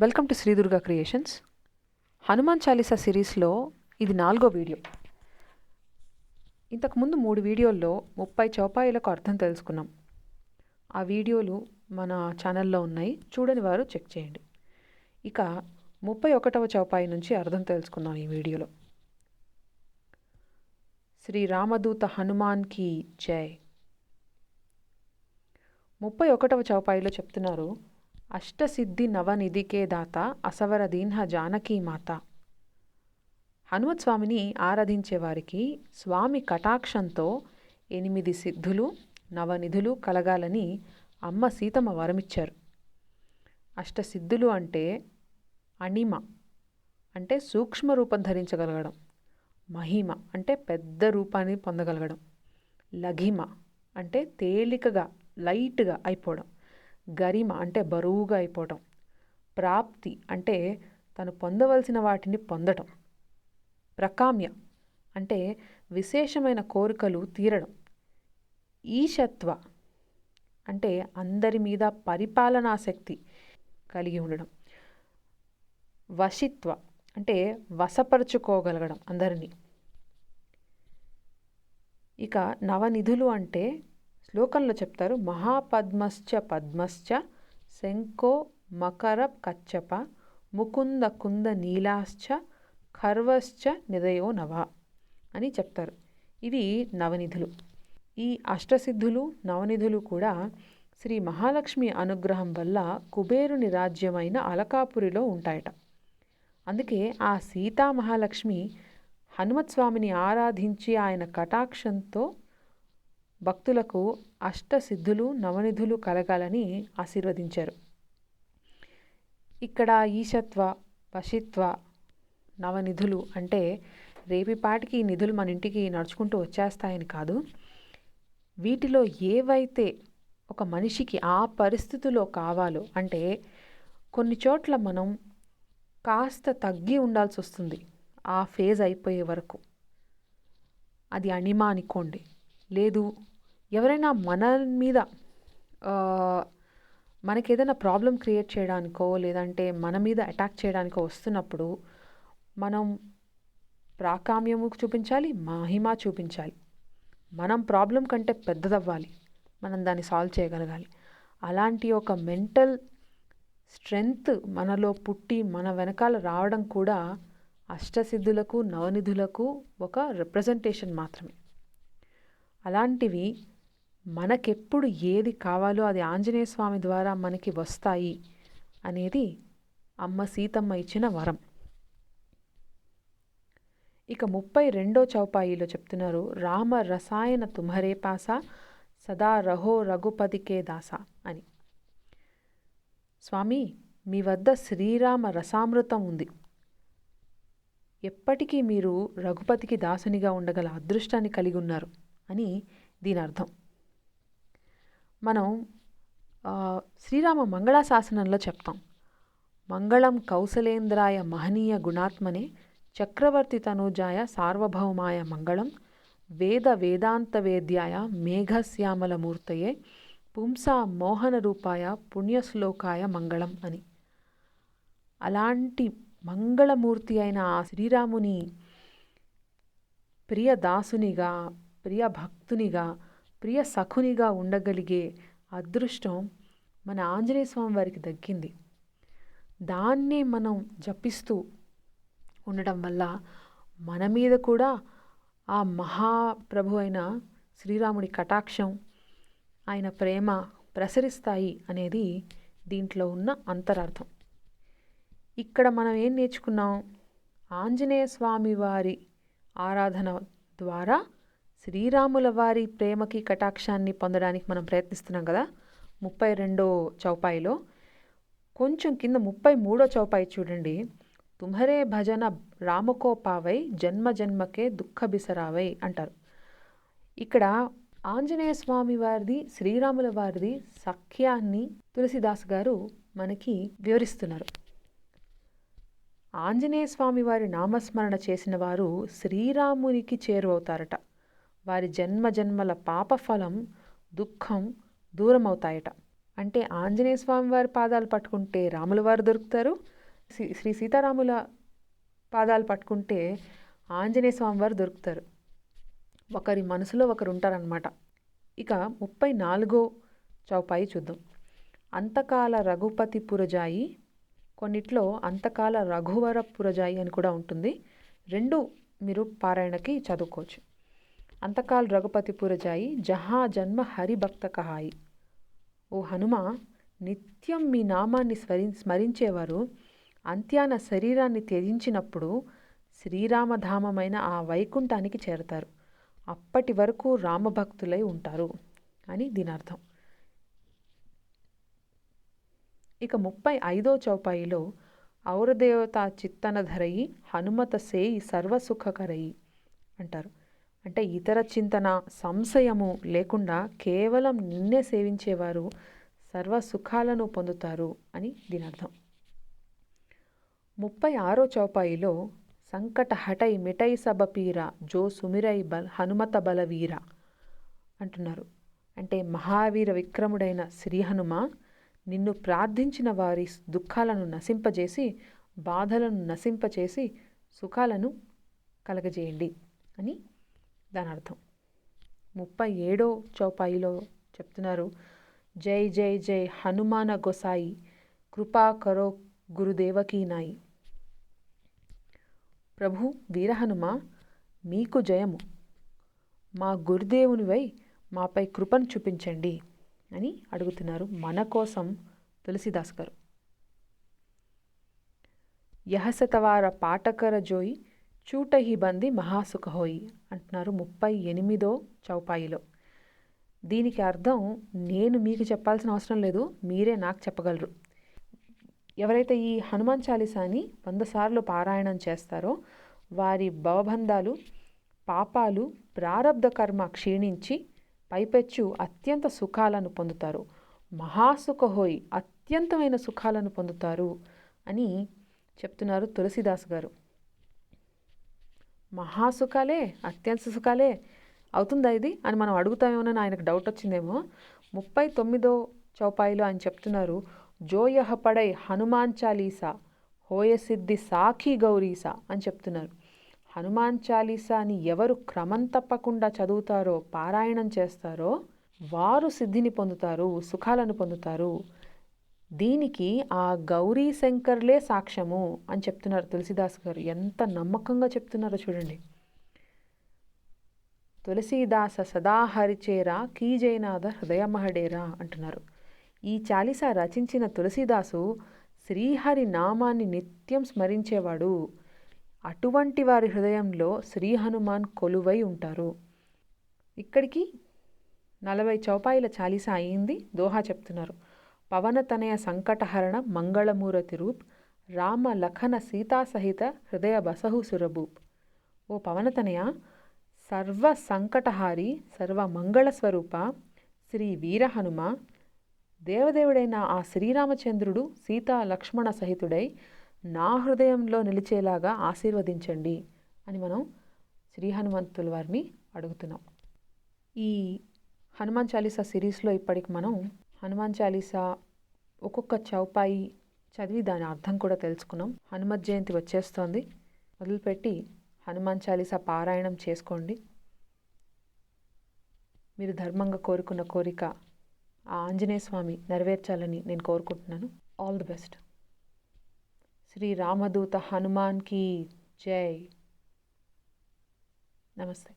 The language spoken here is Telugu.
Welcome to Shri Durga creations. Hanuman Chalisa సిరీస్లో ఇది 4వ వీడియో. ఇంతకుముందు 3 వీడియోల్లో 30 చౌపాయిలకు అర్థం తెలుసుకున్నాం. ఆ వీడియోలు మన ఛానల్లో ఉన్నాయి, చూడని వారు చెక్ చేయండి. ఇక 31వ చౌపాయి నుంచి అర్థం తెలుసుకున్నాం ఈ వీడియోలో. శ్రీ రామదూత హనుమాన్కి జై. 31వ చౌపాయిలో చెప్తున్నారు, అష్టసిద్ధి నవనిధికే దాత అసవర దీన్హ జానకీ మాత. హనుమత్ స్వామిని ఆరాధించే వారికి స్వామి కటాక్షంతో 8 సిద్ధులు నవనిధులు కలగాలని అమ్మ సీతమ్మ వరమిచ్చారు. అష్టసిద్ధులు అంటే అణిమ అంటే సూక్ష్మ రూపం ధరించగలగడం, మహిమ అంటే పెద్ద రూపాన్ని పొందగలగడం, లఘిమ అంటే తేలికగా లైట్గా అయిపోవడం, గరిమ అంటే బరువుగా అయిపోవటం, ప్రాప్తి అంటే తను పొందవలసిన వాటిని పొందటం, ప్రకామ్య అంటే విశేషమైన కోరికలు తీరడం, ఈశత్వ అంటే అందరి మీద పరిపాలనాశక్తి కలిగి ఉండడం, వశిత్వ అంటే వశపరుచుకోగలగడం అందరినీ. ఇక నవనిధులు అంటే శ్లోకంలో చెప్తారు, మహాపద్మశ్చ పద్మశ్చ శంఖో మకర కచ్చప ముకుంద కుంద నీలాశ్చ ఖర్వశ్చ నిదయో నవ అని చెప్తారు. ఇవి నవనిధులు. ఈ అష్టసిద్ధులు నవనిధులు కూడా శ్రీ మహాలక్ష్మి అనుగ్రహం వల్ల కుబేరుని రాజ్యమైన అలకాపురిలో ఉంటాయట. అందుకే ఆ సీతా మహాలక్ష్మి హనుమత్ స్వామిని ఆరాధించి ఆయన కటాక్షంతో భక్తులకు అష్టసిద్ధులు నవనిధులు కలగాలని ఆశీర్వదించారు. ఇక్కడ ఈశత్వ వశిత్వ నవనిధులు అంటే రేపిపాటికి ఈ నిధులు మన ఇంటికి నడుచుకుంటూ వచ్చేస్తాయని కాదు. వీటిలో ఏవైతే ఒక మనిషికి ఆ పరిస్థితిలో కావాలో, అంటే కొన్ని చోట్ల మనం కాస్త తగ్గి ఉండాల్సి వస్తుంది ఆ ఫేజ్ అయిపోయే వరకు, అది అణిమ అనుకోండి. లేదు ఎవరైనా మన మీద మనకి ఏదైనా ప్రాబ్లం క్రియేట్ చేయడానికో లేదంటే మన మీద అటాక్ చేయడానికో వస్తున్నప్పుడు మనం ప్రాకామ్యము చూపించాలి, మహిమ చూపించాలి. మనం ప్రాబ్లం కంటే పెద్దదవ్వాలి, మనం దాన్ని సాల్వ్ చేయగలగాలి. అలాంటి ఒక మెంటల్ స్ట్రెంగ్త్ మనలో పుట్టి మన వెనకాల రావడం కూడా అష్టసిద్ధులకు నవనిధులకు ఒక రిప్రజెంటేషన్ మాత్రమే. అలాంటివి మనకెప్పుడు ఏది కావాలో అది ఆంజనేయ స్వామి ద్వారా మనకి వస్తాయి అనేది అమ్మ సీతమ్మ ఇచ్చిన వరం. ఇక 32వ చౌపాయిలో చెప్తున్నారు, రామ రసాయన తుమ్హరే పాస సదా రహో రఘుపతికే దాస అని. స్వామి, మీ వద్ద శ్రీరామ రసామృతం ఉంది, ఎప్పటికీ మీరు రఘుపతికి దాసునిగా ఉండగల అదృష్టాన్ని కలిగి ఉన్నారు అని దీని అర్థం. మనం శ్రీరామ మంగళాశాసనంలో చెప్తాం, మంగళం కౌసలేంద్రాయ మహనీయ గుణాత్మనే చక్రవర్తి తనూజాయ సార్వభౌమాయ మంగళం వేద వేదాంత వేద్యాయ మేఘశ్యామల మూర్తయే పుంసా మోహన రూపాయ పుణ్యశ్లోకాయ మంగళం అని. అలాంటి మంగళమూర్తి అయిన ఆ శ్రీరాముని ప్రియ దాసునిగా, ప్రియ భక్తునిగా, ప్రియ సఖునిగా ఉండగలిగే అదృష్టం మన ఆంజనేయ స్వామి వారికి దక్కింది. దాన్నే మనం జపిస్తూ ఉండడం వల్ల మన మీద కూడా ఆ మహాప్రభు అయిన శ్రీరాముడి కటాక్షం, ఆయన ప్రేమ ప్రసరిస్తాయి అనేది దీంట్లో ఉన్న అంతరార్థం. ఇక్కడ మనం ఏం నేర్చుకున్నాం? ఆంజనేయ స్వామి వారి ఆరాధన ద్వారా శ్రీరాముల వారి ప్రేమకి కటాక్షాన్ని పొందడానికి మనం ప్రయత్నిస్తున్నాం కదా. 32వ చౌపాయిలో కొంచెం కింద 33వ చౌపాయి చూడండి, తుమ్హరే భజన రామకో పావై జన్మ జన్మకే దుఃఖ బిసరావై అంటారు. ఇక్కడ ఆంజనేయ స్వామి వారిది శ్రీరాముల వారిది సఖ్యాన్ని తులసిదాస్ గారు మనకి వివరిస్తున్నారు. ఆంజనేయ స్వామి వారి నామస్మరణ చేసిన వారు శ్రీరామునికి చేరువవుతారట. వారి జన్మ జన్మల పాపఫలం దుఃఖం దూరమవుతాయట. అంటే ఆంజనేయ స్వామి వారి పాదాలు పట్టుకుంటే రాముల వారు దొరుకుతారు, శ్రీ సీతారాముల పాదాలు పట్టుకుంటే ఆంజనేయ స్వామి వారు దొరుకుతారు. ఒకరి మనసులో ఒకరు ఉంటారనమాట. ఇక 34 చౌపాయి చూద్దాం. అంతకాల రఘుపతి పురజాయి, కొన్నిట్లో అంతకాల రఘువర పురజాయి అని కూడా ఉంటుంది. రెండు మీరు పారాయణకి చదువుకోవచ్చు. అంతకాల రఘుపతి పురజాయి జహా జన్మ హరిభక్త కహాయి. ఓ హనుమ, నిత్యం మీ నామాన్ని స్మరించేవారు అంత్యాన శరీరాన్ని త్యజించినప్పుడు శ్రీరామధామమైన ఆ వైకుంఠానికి చేరతారు. అప్పటి వరకు రామభక్తులై ఉంటారు అని దీని అర్థం. ఇక 35వ చౌపాయిలో ఔరదేవతా చిత్తనధరయి హనుమత సేయి సర్వసుఖకరయి అంటారు. అంటే ఇతర చింతన సంశయము లేకుండా కేవలం నిన్నే సేవించేవారు సర్వసుఖాలను పొందుతారు అని దీని అర్థం. 36వ చౌపాయిలో సంకట హటై మిటై సబ పీర జో సుమిరై హనుమత బలవీర అంటున్నారు. అంటే మహావీర విక్రముడైన శ్రీ హనుమ, నిన్ను ప్రార్థించిన వారి దుఃఖాలను నశింపజేసి బాధలను నశింపచేసి సుఖాలను కలగజేయండి అని దాని అర్థం. 37వ చౌపాయిలో చెప్తున్నారు, జై జై జై హనుమాన గొసాయి కృపా కరో గురుదేవకీ నాయి. ప్రభు వీరహనుమ, మీకు జయము, మా గురుదేవునివై మాపై కృపను చూపించండి అని అడుగుతున్నారు మన కోసం తులసిదాస్ గారు. యహసతవార పాటకర జోయి చూటహి బంది మహాసుఖహోయి అంటున్నారు 38వ చౌపాయిలో. దీనికి అర్థం నేను మీకు చెప్పాల్సిన అవసరం లేదు, మీరే నాకు చెప్పగలరు. ఎవరైతే ఈ హనుమాన్ చాలీసాని 100 సార్లు పారాయణం చేస్తారో వారి భవబంధాలు, పాపాలు, ప్రారబ్ధ కర్మ క్షీణించి పైపెచ్చు అత్యంత సుఖాలను పొందుతారు. మహాసుఖహోయి, అత్యంతమైన సుఖాలను పొందుతారు అని చెప్తున్నారు తులసిదాస్ గారు. మహాసుఖాలే, అత్యంత సుఖాలే అవుతుందా ఇది అని మనం అడుగుతామేమోనని ఆయనకు డౌట్ వచ్చిందేమో. 39వ చౌపాయిలో ఆయన చెప్తున్నారు, జోయహ పడై హనుమాన్ చాలీసా హోయ సిద్ధి సాఖీ గౌరీసా అని చెప్తున్నారు. హనుమాన్ చాలీసాని ఎవరు క్రమం తప్పకుండా చదువుతారో, పారాయణం చేస్తారో వారు సిద్ధిని పొందుతారు, సుఖాలను పొందుతారు. దీనికి ఆ గౌరీ శంకర్లే సాక్ష్యము అని చెప్తున్నారు తులసిదాస్ గారు. ఎంత నమ్మకంగా చెప్తున్నారో చూడండి. తులసీదాస సదాహరిచేరా కీజైనాథ హృదయమహడేరా అంటున్నారు. ఈ చాలీసా రచించిన తులసీదాసు శ్రీహరి నామాన్ని నిత్యం స్మరించేవాడు. అటువంటి వారి హృదయంలో శ్రీ హనుమాన్ కొలువై ఉంటారు. ఇక్కడికి 40 చౌపాయిల చాలీసా అయింది. దోహా చెప్తున్నారు, పవనతనయ సంకటహరణ మంగళమూరతి రూప్ రామ లఖన సీతా సహిత హృదయ బసహు సురభూప్. ఓ పవనతనయ, సర్వ సంకటహారి, సర్వ మంగళస్వరూప శ్రీ వీర హనుమ, దేవదేవుడైన ఆ శ్రీరామచంద్రుడు సీతా లక్ష్మణ సహితుడై నా హృదయంలో నిలిచేలాగా ఆశీర్వదించండి అని మనం శ్రీ హనుమంతుల వారిని అడుగుతున్నాం. ఈ హనుమాన్ చాలీసా సిరీస్లో ఇప్పటికి మనం హనుమాన్ చాలీసా ఒక్కొక్క చౌపాయి చదివి దాని అర్థం కూడా తెలుసుకున్నాం. హనుమత్ జయంతి వచ్చేస్తోంది, మొదలుపెట్టి హనుమాన్ చాలీసా పారాయణం చేసుకోండి. మీరు ధర్మంగా కోరుకున్న కోరిక ఆ ఆంజనేయ స్వామి నెరవేర్చాలని నేను కోరుకుంటున్నాను. All the best. Shri Ramaduta Hanuman key జై. నమస్తే.